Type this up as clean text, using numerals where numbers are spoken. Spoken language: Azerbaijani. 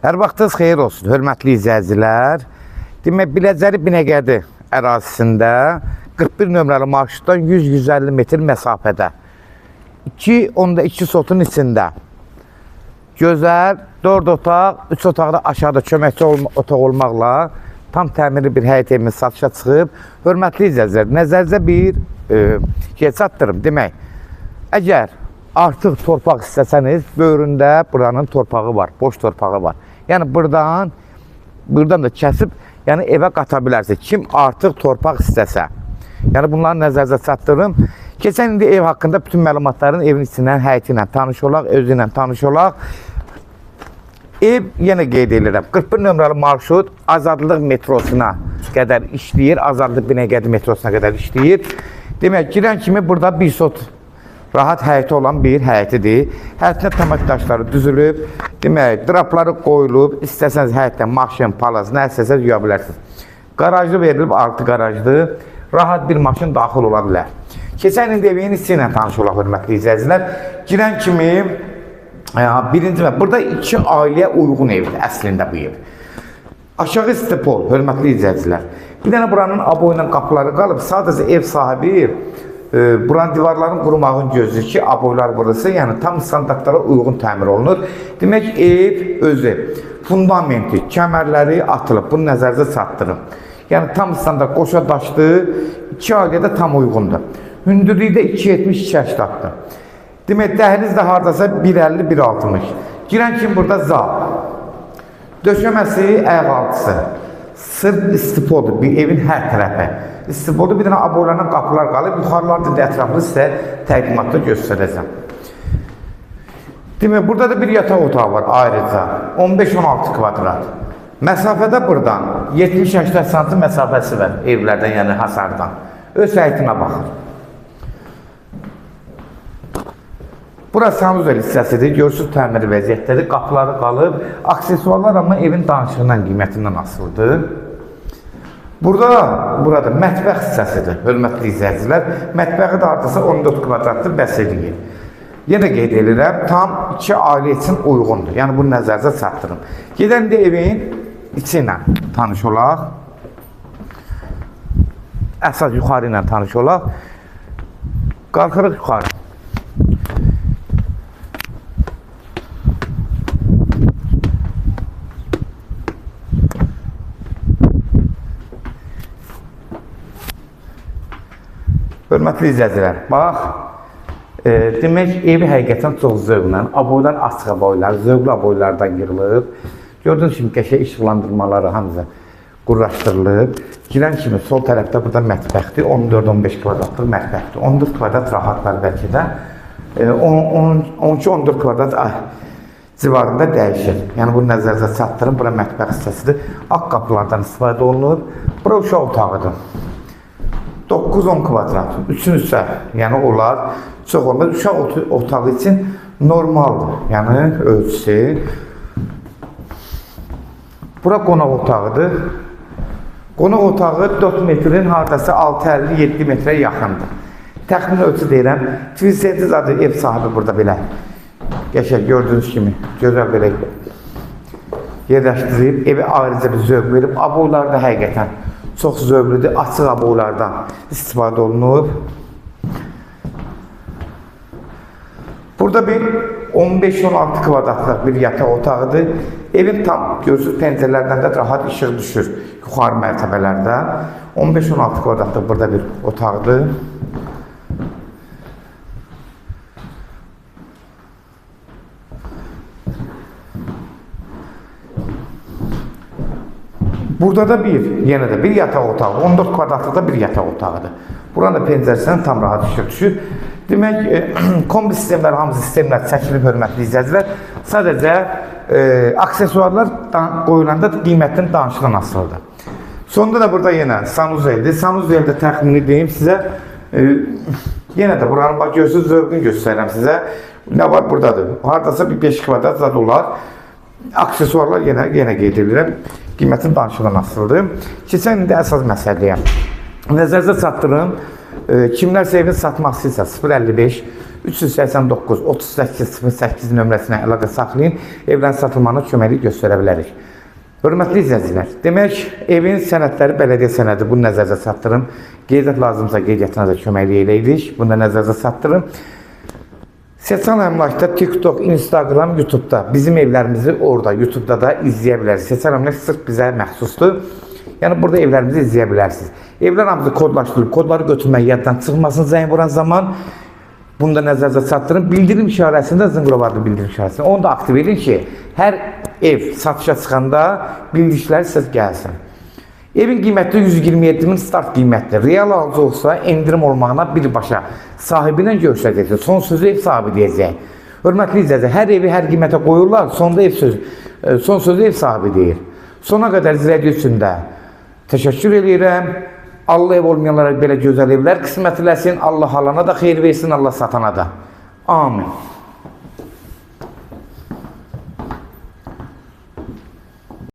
Hər vaxtınız xeyir olsun, hörmətli izləyicilər. Demək, Biləcəri Binəqədi ərazisində 41 nömrəli marşrutdan 100-150 metr məsafədə 2 sotun içində gözəl 4 otaq, 3 otaqda aşağıda köməkçi otaq olmaqla tam təmirli bir həyət evimiz satışa çıxıb. Hörmətli izləyicilər, nəzərinizə bir şey çatdırım. Demək, əgər artıq torpaq istəsəniz, böyründə buranın torpağı var, boş torpağı var. Yəni buradan da kəsib, yəni evə qata bilərsiniz. Kim artıq torpaq istəsə. Yəni bunları nəzərinizə çatdırım. Keçən indi ev haqqında bütün məlumatların evin içindən, həyəti ilə tanış olaq, özü ilə tanış olaq. Ev, yenə qeyd edirəm, 41 nömrəli marşrut Azadlıq metrosuna qədər işləyir, Azadlıq Binəqədi metrosuna qədər işləyir. Demək, girən kimi burada bir sot rahat həyəti olan bir həyətidir. Həyətinə təmək daşları düzülüb, demək, drapları qoyulub, istəsəniz həyətdən maşın, palaz, nə istəsəniz yuya bilərsiniz. Qarajlı verilib, altı qarajlı, rahat bir maşın daxil ola bilər. Keçən indi evin içi ilə tanış olaq, hörmətli izləyicilər. Girən kimi, birinci burada 2 ailəyə uyğun evdir əslində bu ev. Aşağı istipol, hörmətli izləyicilər. Bir dənə buranın aboyla qapıları qalıb, sadəcə ev sahibi buranın divarların qurumağını gözləyir ki, aboylar vurulsa, yəni tam standartlara uyğun təmir olunur. Demək, ev özü, fundamenti, kəmərləri atılıb, bunu nəzərinizə çatdırın. Yəni tam standart qoşa daşdı, 2 ailədə tam uyğundur. Hündürlükdə 2.70-2.80-dır. Demək, dəhliz də haradasa 1.50-1.60. Girən kimi burada zal. Döşəməsi, ayaq altısı. Sırf istipodur, bir evin hər tərəfi. İstipodur, bir dənə aboylarla qapılar qalıb, yuxarılarda da ətraflı sizə təqdimatda göstərəcəm. Demək, burada da bir yataq otağı var ayrıca, 15-16 kvadrat. Məsafədə buradan 70-80 sm məsafəsi var evlərdən, yəni hasardan. Öz həyətinə baxır. Burası sanuzel hissəsidir, görsüz təmiri vəziyyətdədir, qapıları qalıb, aksesuarlar amma evin danışığından, qiymətindən asılıdır. Burada mətbəx hissəsidir, hörmətli izləyicilər. Mətbəxi də artısa 14 kvadratdır, bəs edir. Yenə qeyd edirəm, tam 2 ailə üçün uyğundur. Yəni bunu nəzərinizə çatdırım. Gedən də evin içi ilə tanış olaq. Əsas yuxarı ilə tanış olaq. Qalxırıq yuxarı. Hörmətli izləyicilər, bax, demək, evi həqiqətən çox zövqlə, aboylar açıq aboylar, zövqlü aboylardan yığılıb. Gördüyünüz kimi qəşəng işıqlandırmaları hamısı qurlaşdırılıb. Girən kimi sol tərəfdə burada mətbəxdir, 14-15 kvadratlıq mətbəxdir. 14 kvadrat rahat var bəlkə də, 12-14 kvadrat civarında dəyişir. Yəni bunu nəzərinizə çatdırın, bura mətbəx hissəsidir. Ağ qapılardan istifadə olunur. Bura uşaq otağıdır. 9-10 kvadrat, üçün-üçə, yəni onlar çox olmaz. Uşaq otağı üçün normaldır, yəni ölçüsü. Bura qonaq otağıdır. Qonaq otağı 4 metrin haradasa 6-50-7 metrə yaxındır. Təxmin ölçü deyirəm, tvilsiyeti zaten ev sahibi burada belə. Qəşəng gördüyünüz kimi, gözəl belə yerləşdirib, evi ayrıca bir zövq verib, aboylar da həqiqətən çox zövqlüdür, açıq aboylardan istifadə olunub. Burada bir 15-16 kvadratlıq bir yataq otağıdır. Evin tam görsüz pəncərələrdən də rahat işıq düşür yuxarı mərtəbələrdə. 15-16 kvadratlıq burada bir otaqdır. Burada da yenə də bir yataq otağı, 14 kvadratlıqda bir yataq otağıdır. Buranın da pəncərəsindən tam rahat işıq düşür. Demək, kombi sistemlər, hamısı sistemlər çəkilib, hörmətli izləyicilər. Sadəcə, aksesuarlar qoyulanda qiymətdən danışılan asılıdır. Sonunda da burada yenə sanuzeldir. Sanuzeldə təxmini deyim sizə, yenə də buranın görsüz zövqünü göstərirəm sizə. Nə var buradadır? Haradasa bir 5 kvadrat zad olar. Aksesuarlar yenə qeyd edirəm. Qiymətin danışılan asılıdır. Keçən indi əsas məsələyəm. Nəzərinizə çatdırım. Kimlərsə evin satmaq istəyirsə 055 389 3808 nömrəsinə əlaqə saxlayın. Evlərin satılmağına köməklik göstərə bilərik. Hörmətli izləyicilər, demək evin sənədləri bələdiyyə sənədi, bunu nəzərdə çatdırın. Qeydiyyat lazımsa qeydiyyatına da köməklik eləyirik. Bunu da nəzərdə çatdırın. Seçan əmlakda TikTok, Instagram, YouTube'da bizim evlərimizi orada, YouTube'da da izləyə bilərsiniz. Seçan əmlak sırf bizə məxsusdur. Yəni burada evlərimizi izləyə bilərsiniz. Evlər hamısı kodlaşdırılıb, kodları götürmək yaddan çıxmasın zəng vuran zaman. Bunu da nəzərdə çatdırın. Bildirim işarəsində zınqırovarlı bildirim işarəsində. Onu da aktiv edin ki, hər ev satışa çıxanda bildirişlər sizə gəlsin. Evin qiyməti 127 min start qiymətdir. Real alıcı olsa endirim olmağına birbaşa sahibi ilə görüşəcəksiniz. Son sözü ev sahibi deyəcək. Hörmətli izləyicilər, hər evi hər qiymətə qoyurlar, son sözü ev sahibi deyir. Sona qədər izlədiyi üçün də təşəkkür edirəm. Allah ev olmayanlara belə gözəl evlər qismət eləsin. Allah alana da xeyir versin, Allah satana da. Amin.